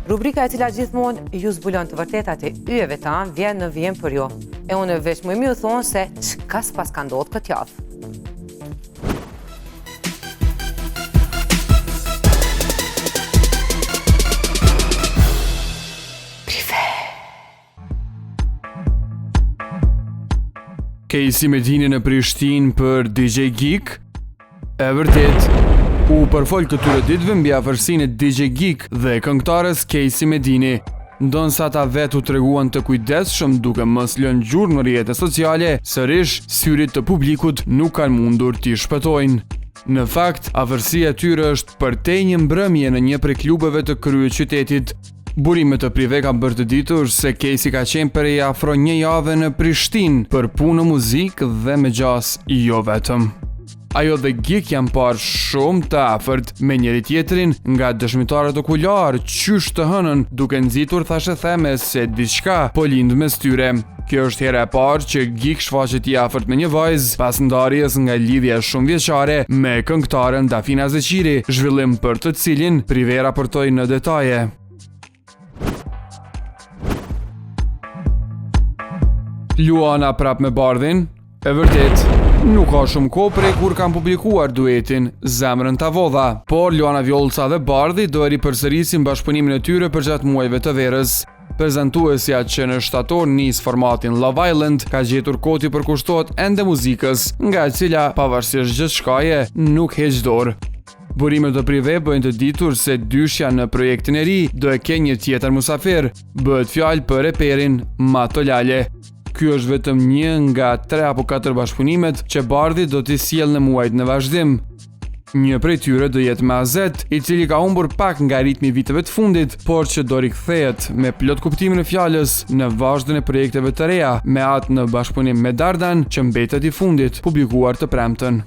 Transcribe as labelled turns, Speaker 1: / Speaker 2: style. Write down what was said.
Speaker 1: Rubrika e cila gjithmonë ju zbulon të vërtetat e yjeve tanë vjen në vjen për ju. E unë veç më ju thonë se çka s'pas ka ndodhur këtë javë.
Speaker 2: Casey Medini në Prishtinë për DJ Geek. E vërtet, u përfol këtyre ditëve mbi afërsinë e DJ Geek dhe këngëtares Casey Medini, ndonësa ata vetë u treguan të kujdesshëm duke mos lënë gjurmë në rrjetet sociale, sërish syrit të publikut nuk kanë mundur t'i shpëtojnë. Në fakt, afërsia e tyre është përtej një mbrëmje në një prej klubeve të kryeqytetit. Burimet të prive ka bërë të ditur se Casey ka qenë për e afro një jave në Prishtinë për punë muzikë dhe me gjas jo vetëm. Ajo dhe Geek janë parë shumë të afërt me njëri tjetrin nga dëshmitarët okular qysh të hënën, duke nxitur thashë theme se diçka po lind mes tyre. Kjo është hera e parë që Geek shfaqet i afërt me një vajzë pas ndarjes nga lidhja shumë vjeçare me këngëtaren Dafina Zeqiri, zhvillim për të cilin prive raportoi në detaje. Luana prap me Bardhin. E vërtet, nuk ka shumë kohë prej kur kanë publikuar duetin Zemrën Tavodha, por Luana Vjollca dhe Bardhi do e ripërsërisin bashkëpunimin e tyre për gjatë muajve të verës. Prezantuesja që në shtator nis formatin Love Island ka gjetur kohë të përkushtohet ende muzikës, nga e cila pavarësisht gjithçkaje nuk heq dorë. Burimet të prive bëjnë të ditur se dyshja në projektin e ri do e ke një tjetër musafir, bëhet fjalë për reperin Mato Lale. Ky është vetëm një nga 3 apo 4 bashkëpunimet që Bardhi do t'i sjellë në muajt në vazhdim. Një prej tyre do jetë me Azet, i cili ka humbur pak nga ritmi viteve të fundit, por që do rikthehet me plot kuptimin e fjalës në vazhdën e projekteve të reja, me atë në bashkëpunim me Dardan që mbetet i fundit, publikuar të premten.